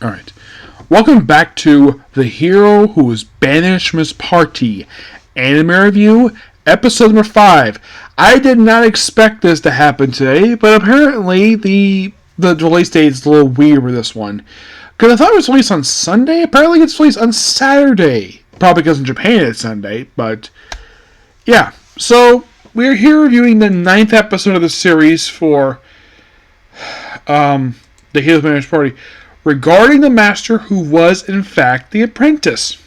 Alright. Welcome back to The Hero Who Was Banished from His Party. Anime Review, Episode number 5. I did not expect this to happen today, but apparently the release date is a little weird with this one. Because I thought it was released on Sunday. Apparently it's released on Saturday. Probably because in Japan it's Sunday, but yeah. So, we're here reviewing the 9th episode of the series for The Hero Who Was Banished from His Party, regarding the master who was, in fact, the apprentice.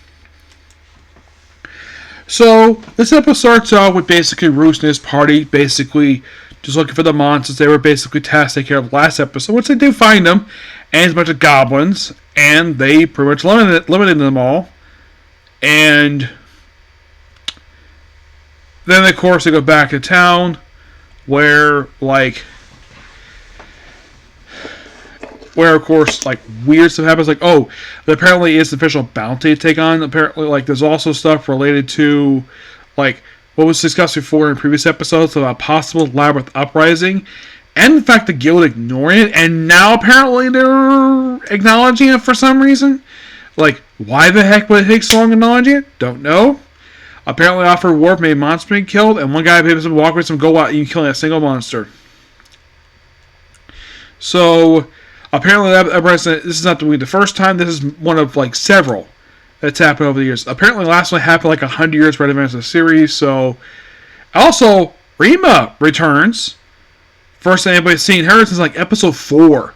So, this episode starts off with basically Roos and his party basically just looking for the monsters they were basically tasked to take care of last episode, which they do find them, and it's a bunch of goblins, and they pretty much eliminated them all. And then, of course, they go back to town, where, of course, weird stuff happens. There apparently is an official bounty to take on. Apparently, there's also stuff related to, what was discussed before in previous episodes about possible Labyrinth uprising. And, in fact, the guild ignoring it. And now, apparently, they're acknowledging it for some reason. Why the heck would it take so long acknowledging it? Don't know. Apparently, after Warp made monsters being killed. And one guy maybe some walk with some go out and killing a single monster. So, apparently, this is not the first time. This is one of several that's happened over the years. Apparently, the last one happened 100 years right advance of the series. So, also, Rima returns. First time anybody's seen her since episode 4.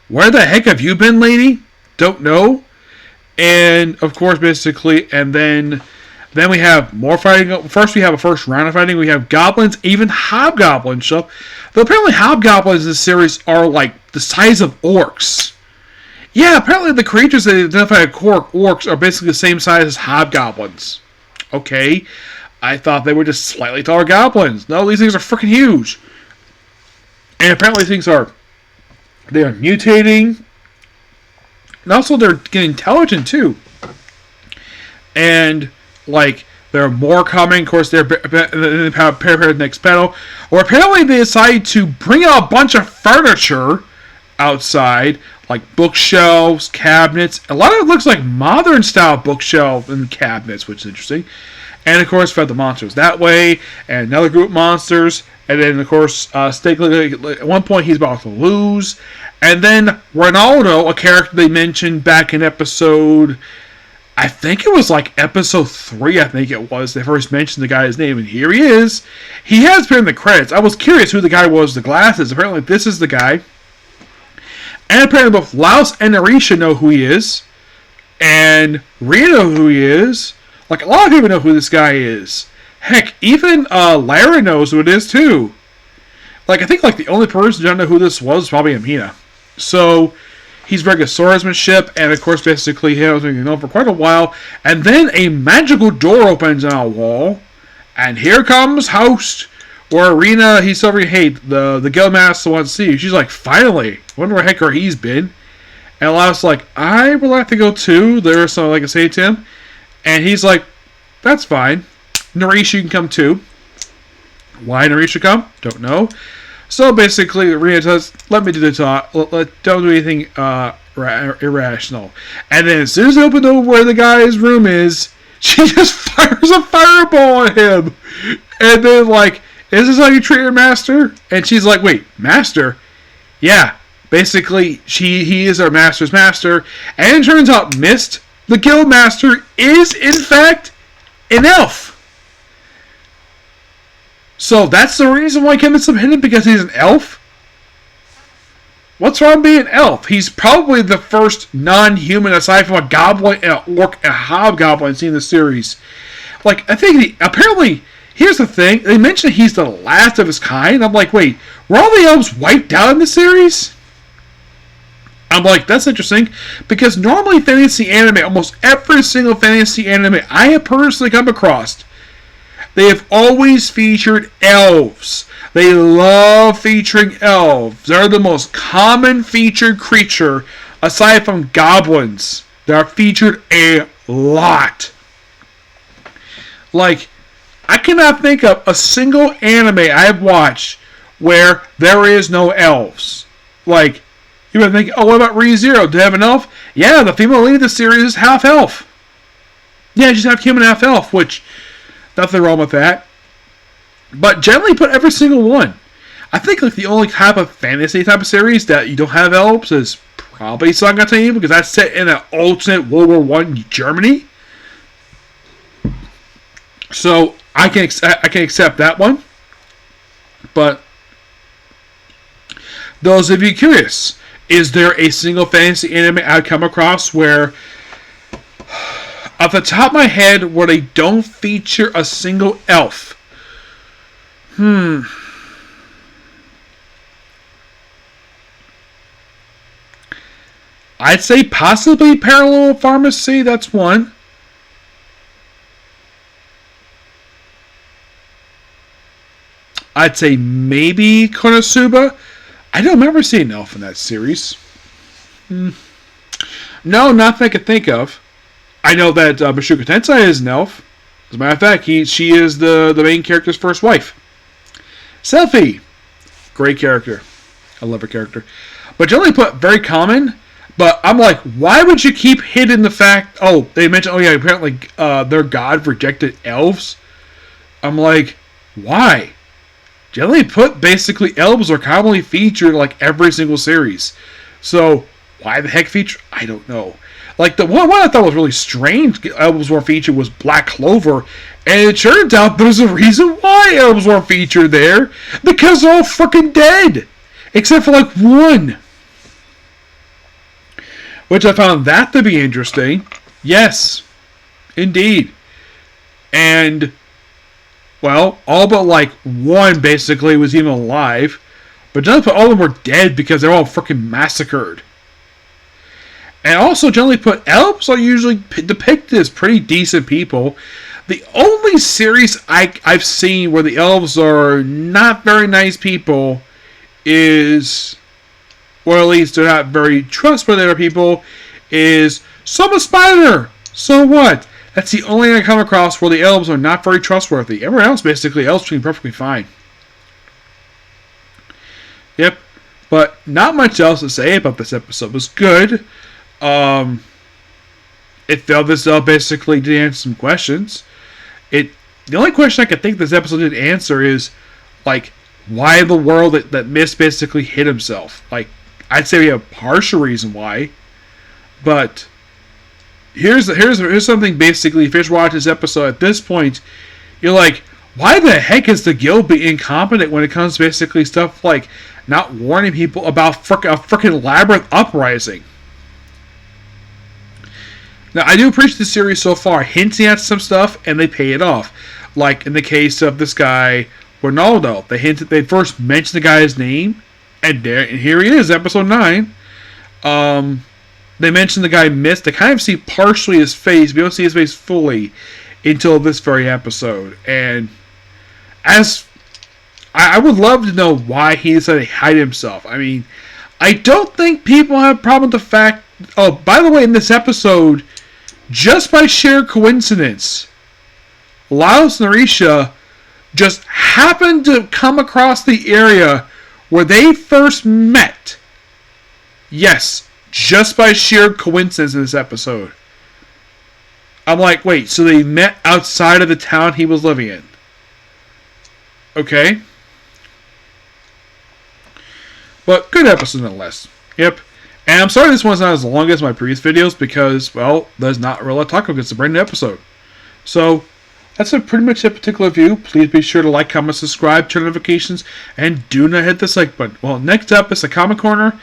Where the heck have you been, lady? Don't know. And of course, basically, and then we have more fighting. First, we have a first round of fighting. We have goblins, even hobgoblins show up. Though apparently hobgoblins in this series are the size of orcs. Yeah, apparently the creatures that identify as orcs are basically the same size as hobgoblins. Okay, I thought they were just slightly taller goblins. No, these things are freaking huge. And apparently things are mutating. And also they're getting intelligent too. And there are more coming. Of course, they're prepared for the next battle. Or apparently they decide to bring out a bunch of furniture outside, bookshelves, cabinets. A lot of it looks like modern style bookshelves and cabinets, which is interesting. And of course, we have the monsters that way, and another group of monsters. And then, of course, at one point he's about to lose. And then Ronaldo, a character they mentioned back in episode, I think it was episode 3, I think it was. They first mentioned the guy's name, and here he is. He has been in the credits. I was curious who the guy was with the glasses. Apparently this is the guy. And apparently both Laos and Narisha know who he is. And Rita knows who he is. A lot of people know who this guy is. Heck, even Lara knows who it is too. I think the only person who doesn't know who this was probably Amina. So, he's very good swordsmanship, and of course, basically, he has been known for quite a while. And then a magical door opens on a wall, and here comes Host, where Arena, he's over here, hey, the Guildmaster wants to see you. She's finally, wonder where heck he's been. And Laos I would like to go too. There's something I can say to him. And he's that's fine. Narisha, you can come too. Why Narisha come? Don't know. So basically, Rina says, let me do the talk. Don't do anything irrational. And then as soon as they open over where the guy's room is, she just fires a fireball at him. And then is this how you treat your master? And she's wait, master? Yeah. Basically, he is our master's master. And it turns out Mist, the guild master, is in fact an elf. So that's the reason why Kevin submitted, because he's an elf? What's wrong with being an elf? He's probably the first non-human, aside from a goblin and an orc and a hobgoblin seen in the series. I think apparently, here's the thing, they mentioned he's the last of his kind. I'm wait, were all the elves wiped out in the series? I'm that's interesting, because normally fantasy anime, almost every single fantasy anime I have personally come across, they have always featured elves. They love featuring elves. They're the most common featured creature, aside from goblins. They are featured a lot. I cannot think of a single anime I have watched where there is no elves. You might think, oh, what about ReZero? Do they have an elf? Yeah, the female lead of the series is half elf. Yeah, just half human, half elf, which, nothing wrong with that. But generally put every single one. I think like the only type of fantasy type of series that you don't have elves is probably Saga Team, because that's set in an alternate World War I Germany. So I can accept that one. But those of you curious, is there a single fantasy anime I've come across where, off the top of my head, where they don't feature a single elf? I'd say possibly Parallel Pharmacy, that's one. I'd say maybe Konosuba. I don't remember seeing an elf in that series. No, nothing I can think of. I know that Bashuka Tensei is an elf. As a matter of fact, she is the main character's first wife. Selfie. Great character. I love her character. But generally put, very common. But I'm like, why would you keep hidden the fact... Oh, they mentioned, apparently their god rejected elves. I'm like, why? Generally put, basically, elves are commonly featured like every single series. So, why the heck feature? I don't know. Like, the one I thought was really strange elves were featured was Black Clover. And it turns out there's a reason why elves weren't featured there. Because they're all freaking dead. Except for like one. Which I found that to be interesting. Yes. Indeed. And... well, all but like one basically was even alive. But generally put, all of them were dead because they're all freaking massacred. And also generally put, elves are usually depicted as pretty decent people. The only series I've seen where the elves are not very nice people is, or at least they're not very trustworthy people, is Soma Spider. So what? That's the only thing I come across where the elves are not very trustworthy. Everyone else, basically, elves seem perfectly fine. Yep. But not much else to say about this episode. It was good. It felt as though basically did answer some questions. The only question I could think this episode did answer is, like, why in the world that Mist basically hit himself. Like, I'd say we have a partial reason why. But... Here's something basically, if you're watching this episode at this point, you're like, why the heck is the guild be incompetent when it comes to basically stuff like not warning people about a frickin' labyrinth uprising? Now, I do appreciate the series so far, hinting at some stuff, and they pay it off. Like in the case of this guy, Ronaldo. They first mentioned the guy's name, and here he is, episode 9. They mentioned the guy Mist. They kind of see partially his face. We don't see his face fully until this very episode. And as I would love to know why he decided to hide himself. I mean, I don't think people have a problem with the fact... Oh, by the way, in this episode, just by sheer coincidence, Laos and Arisha just happened to come across the area where they first met. Yes, just by sheer coincidence in this episode. I'm like, wait, so they met outside of the town he was living in. Okay. But good episode nonetheless. Yep. And I'm sorry this one's not as long as my previous videos because, well, there's not really a lot to talk about. It's a brand new episode. So, that's pretty much a particular view. Please be sure to like, comment, subscribe, turn notifications, and do not hit the like button. Well, next up is the Comic Corner.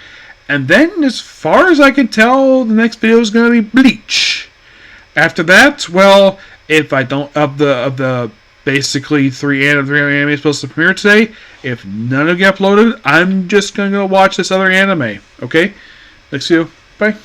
And then, as far as I can tell, the next video is going to be Bleach. After that, well, if I don't, of the basically three anime supposed to premiere today, if none of them get uploaded, I'm just going to go watch this other anime. Okay? Next video. Bye.